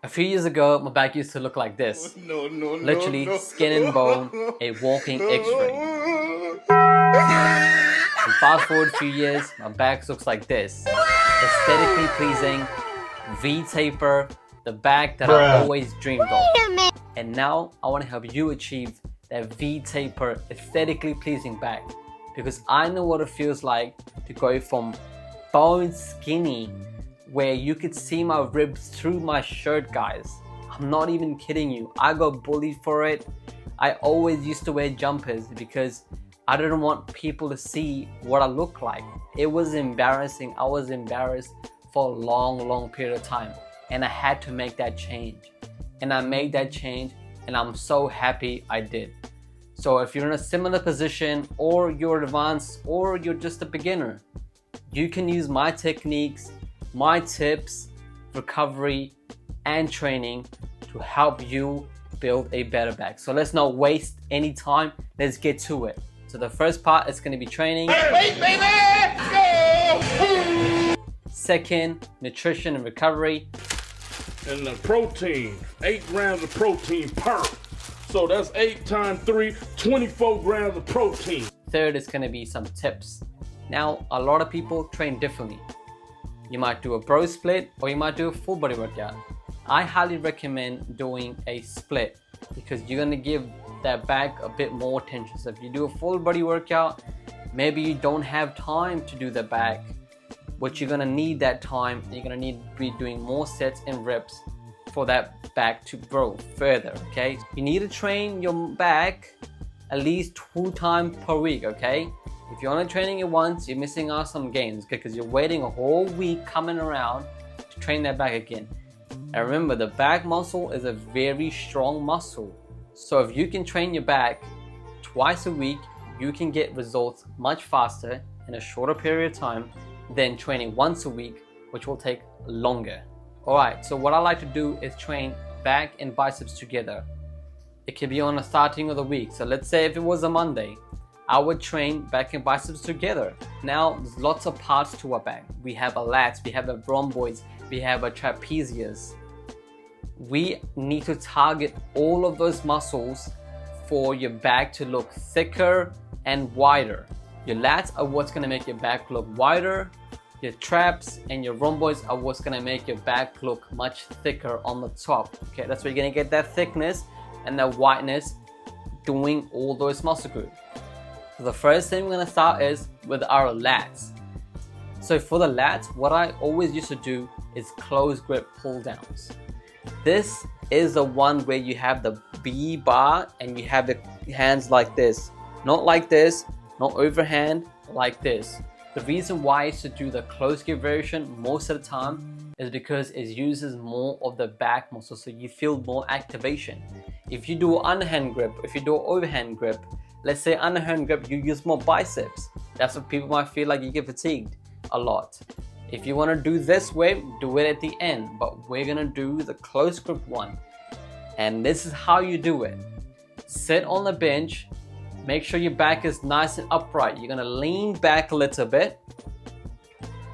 A few years ago, my back used to look like this. Literally skin and bone, a walking x-ray. And fast forward a few years, my back looks like this. Aesthetically pleasing, V-taper, the back that I always dreamed of. And now I want to help you achieve that V-taper, aesthetically pleasing back. Because I know what it feels like to go from bone skinny, where you could see my ribs through my shirt, guys. I'm not even kidding you. I got bullied for it. I always used to wear jumpers because I didn't want people to see what I look like. It was embarrassing. I was embarrassed for a long period of time. And I had to make that change. And I made that change, and I'm so happy I did. So if you're in a similar position, or you're advanced, or you're just a beginner, you can use my techniques, my tips, recovery, and training to help you build a better back. So let's not waste any time. Let's get to it. So the first part is going to be training. Wait, baby! Go! Second, nutrition and recovery. And the protein, 8 grams of protein per. So that's 8 times 3, 24 grams of protein. Third is going to be some tips. Now, a lot of people train differently. You might do a bro split, or you might do a full body workout. I highly recommend doing a split because you're gonna give that back a bit more attention. So if you do a full body workout, maybe you don't have time to do the back, but you're gonna need that time. You're gonna need to be doing more sets and reps for that back to grow further, okay? You need to train your back at least 2 times per week, okay? If you're only training it once, you're missing out some gains, okay? Because you're waiting a whole week coming around to train that back again. And remember, the back muscle is a very strong muscle. So if you can train your back twice a week, you can get results much faster in a shorter period of time than training once a week, which will take longer. Alright, so what I like to do is train back and biceps together. It can be on the starting of the week. So let's say if it was a Monday, I would train back and biceps together. Now, there's lots of parts to our back. We have a lats, we have a rhomboids, we have a trapezius. We need to target all of those muscles for your back to look thicker and wider. Your lats are what's gonna make your back look wider. Your traps and your rhomboids are what's gonna make your back look much thicker on the top. Okay, that's where you're gonna get that thickness and that wideness doing all those muscle groups. So the first thing we're gonna start is with our lats. So for the lats, what I always used to do is close grip pull downs. This is the one where you have the B bar and you have the hands like this. Not like this, not overhand, like this. The reason why I used to do the close grip version most of the time is because it uses more of the back muscle, so you feel more activation. If you do an underhand grip, if you do an overhand grip, let's say underhand grip, you use more biceps. That's what people might feel like you get fatigued a lot. If you want to do this way, do it at the end, but we're gonna do the close grip one. And this is how you do it. Sit on the bench, make sure your back is nice and upright. You're gonna lean back a little bit.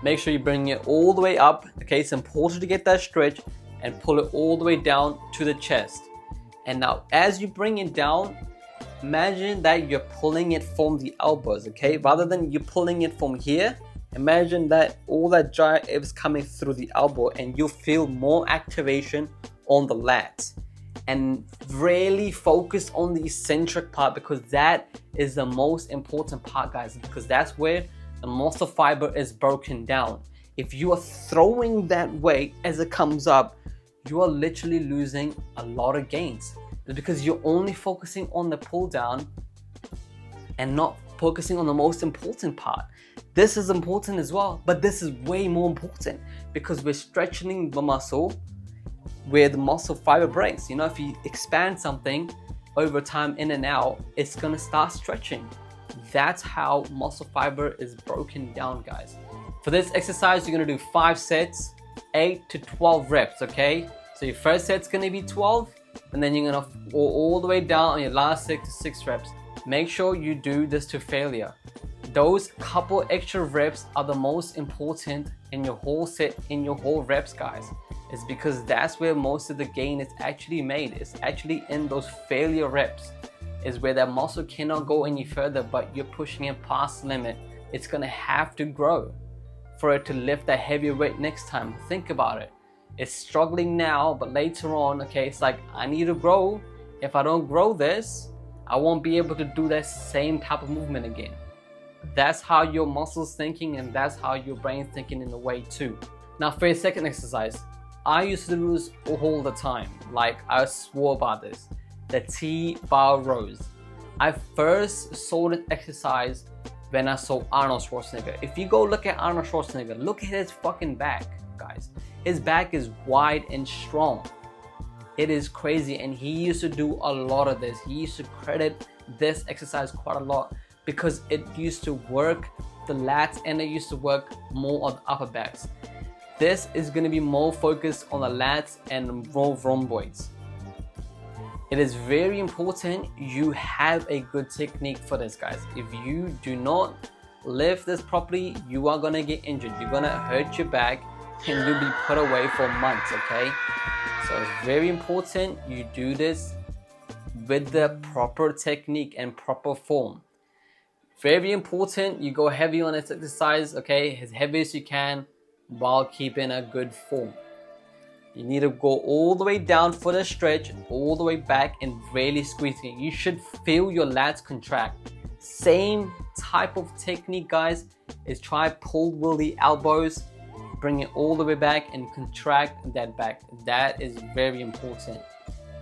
Make sure you bring it all the way up. Okay, it's important to get that stretch and pull it all the way down to the chest. And now as you bring it down, imagine that you're pulling it from the elbows, okay? Rather than you pulling it from here, imagine that all that dry air is coming through the elbow and you feel more activation on the lats. And really focus on the eccentric part because that is the most important part, guys, because that's where the muscle fiber is broken down. If you are throwing that weight as it comes up, you are literally losing a lot of gains. It's because you're only focusing on the pull down and not focusing on the most important part. This is important as well, but this is way more important because we're stretching the muscle where the muscle fiber breaks. You know, if you expand something over time in and out, it's gonna start stretching. That's how muscle fiber is broken down, guys. For this exercise, you're gonna do 5 sets, 8 to 12 reps, okay? So your first set's gonna be 12, and then you're gonna go all the way down on your last 6 to 6 reps. Make sure you do this to failure. Those couple extra reps are the most important in your whole set, in your whole reps, guys. It's because that's where most of the gain is actually made. It's actually in those failure reps is where that muscle cannot go any further, but you're pushing it past the limit. It's gonna have to grow for it to lift that heavier weight next time. Think about it. It's struggling now, but later on, okay, it's like, I need to grow. If I don't grow this, I won't be able to do that same type of movement again. That's how your muscles thinking, and that's how your brain's thinking in a way too. Now for your second exercise, I used to do this all the time. Like, I swore about this. The T-bar rows. I first saw this exercise when I saw Arnold Schwarzenegger. If you go look at Arnold Schwarzenegger, look at his fucking back, guys. His back is wide and strong. It is crazy, and he used to do a lot of this. He used to credit this exercise quite a lot because it used to work the lats and it used to work more on the upper backs. This is going to be more focused on the lats and rhomboids. It is very important you have a good technique for this, guys. If you do not lift this properly, you are going to get injured. You're going to hurt your back and you'll be put away for months, okay? So it's very important you do this with the proper technique and proper form. Very important you go heavy on this exercise, okay? As heavy as you can while keeping a good form. You need to go all the way down for the stretch, all the way back and really squeezing. You should feel your lats contract. Same type of technique, guys, is try pull with the elbows, bring it all the way back and contract that back. That is very important.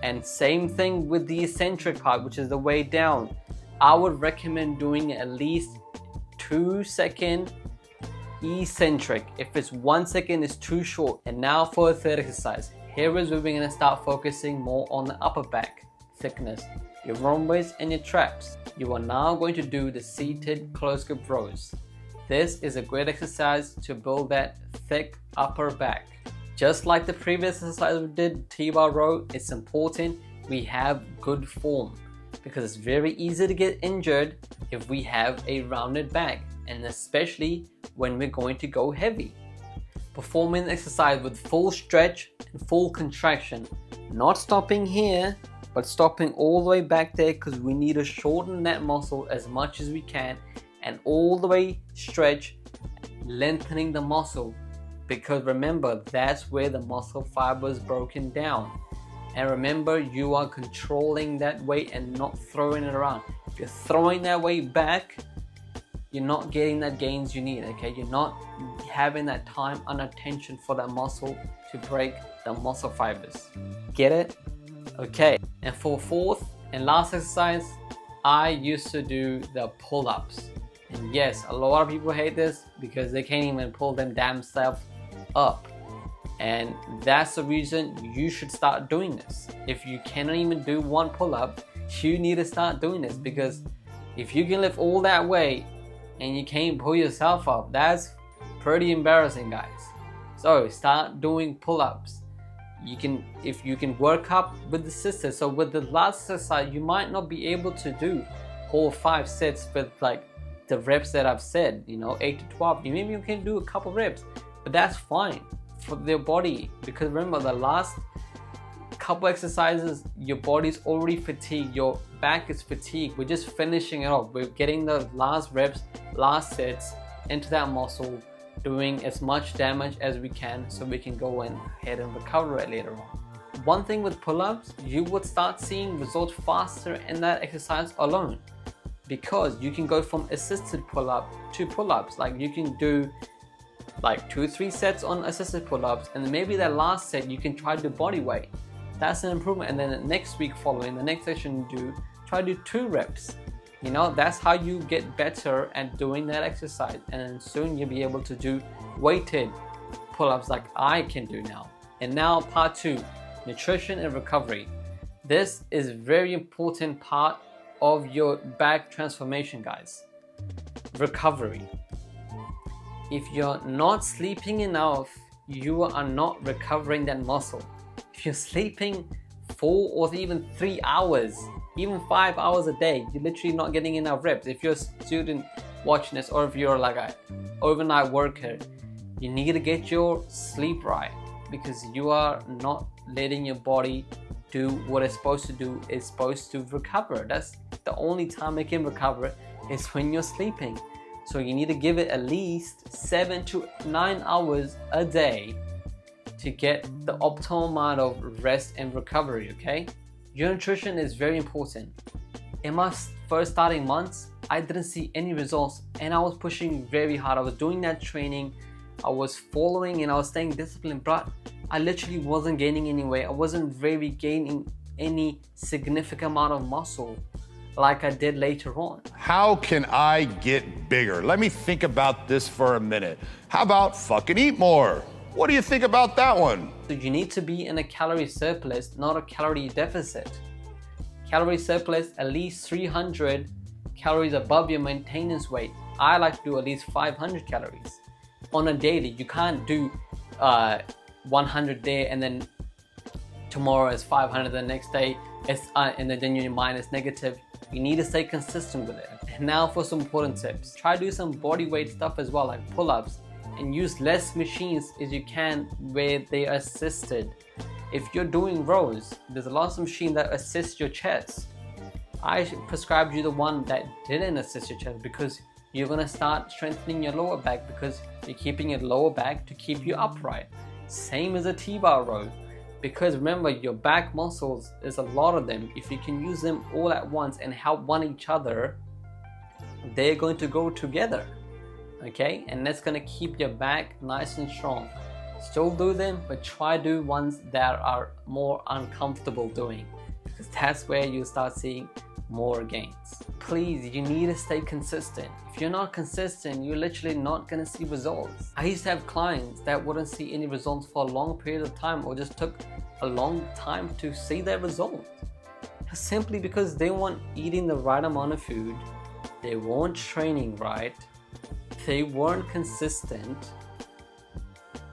And same thing with the eccentric part, which is the way down. I would recommend doing at least 2-second eccentric. If it's 1 second, it's too short. And now for a third exercise. Here is where we're going to start focusing more on the upper back thickness, your rhomboids and your traps. You are now going to do the seated close grip rows. This is a great exercise to build that thick upper back. Just like the previous exercise we did, T-bar row, it's important we have good form because it's very easy to get injured if we have a rounded back, and especially when we're going to go heavy. Performing the exercise with full stretch and full contraction, not stopping here, but stopping all the way back there because we need to shorten that muscle as much as we can and all the way stretch, lengthening the muscle, because remember, that's where the muscle fiber is broken down. And remember, you are controlling that weight and not throwing it around. If you're throwing that weight back, you're not getting that gains you need, okay? You're not having that time and attention for that muscle to break the muscle fibers. Get it? Okay. And for fourth and last exercise, I used to do the pull-ups. And yes, a lot of people hate this because they can't even pull them damn self up. And that's the reason you should start doing this. If you cannot even do one pull-up, you need to start doing this, because if you can lift all that weight and you can't pull yourself up, that's pretty embarrassing, guys. So start doing pull-ups. If you can work up with the sisters. So with the last exercise, you might not be able to do whole 5 sets with like the reps that I've said, 8 to 12. Maybe you can do a couple reps, but that's fine for their body, because remember, the last couple exercises, your body's already fatigued, your back is fatigued. We're just finishing it off. We're getting the last reps, last sets into that muscle, doing as much damage as we can so we can go ahead and recover it later on. One thing with pull-ups, you would start seeing results faster in that exercise alone, because you can go from assisted pull-up to pull-ups. Like you can do like 2-3 sets on assisted pull-ups, and then maybe that last set you can try to do body weight. That's an improvement. And then the next week following, the next session try to do 2 reps. That's how you get better at doing that exercise, and then soon you'll be able to do weighted pull-ups like I can do now. And now part 2, nutrition and recovery. This is very important part of your back transformation, guys. Recovery. If you're not sleeping enough, you are not recovering that muscle. If you're sleeping 4 or even 3 hours, even 5 hours a day, you're literally not getting enough reps. If you're a student watching this, or if you're like an overnight worker, you need to get your sleep right. because you are not letting your body do what it's supposed to do. It's supposed to recover. That's the only time it can recover, is when you're sleeping. So you need to give it at least 7 to 9 hours a day to get the optimal amount of rest and recovery, okay? Your nutrition is very important. In my first starting months, I didn't see any results, and I was pushing very hard. I was doing that training, I was following, and I was staying disciplined, but I literally wasn't gaining any weight. I wasn't really gaining any significant amount of muscle like I did later on. How can I get bigger? Let me think about this for a minute. How about fucking eat more? What do you think about that one? So you need to be in a calorie surplus, not a calorie deficit. Calorie surplus, at least 300 calories above your maintenance weight. I like to do at least 500 calories on a daily. You can't do 100 there and then tomorrow is 500, the next day it's and then your mind is negative. You need to stay consistent with it. And now for some important tips. Try to do some body weight stuff as well, like pull-ups, and use less machines as you can where they are assisted. If you're doing rows, there's a lot of machines that assist your chest. I prescribed you the one that didn't assist your chest, because you're gonna start strengthening your lower back, because you're keeping your lower back to keep you upright. Same as a T-bar row, because remember, your back muscles, there's a lot of them. If you can use them all at once and help one each other, they're going to go together, okay? And that's gonna keep your back nice and strong. Still do them, but try do ones that are more uncomfortable doing, because that's where you start seeing more gains. Please, you need to stay consistent. If you're not consistent, you're literally not gonna see results. I used to have clients that wouldn't see any results for a long period of time, or just took a long time to see their results. Simply because they weren't eating the right amount of food, they weren't training right, they weren't consistent.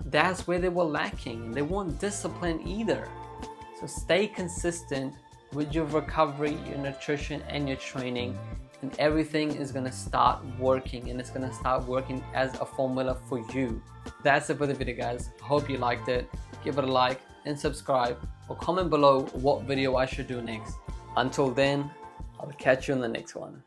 That's where they were lacking. They weren't disciplined either. So stay consistent with your recovery, your nutrition, and your training, and everything is gonna start working, and it's gonna start working as a formula for you. That's it for the video, guys. I hope you liked it. Give it a like and subscribe, or comment below what video I should do next. Until then, I'll catch you in the next one.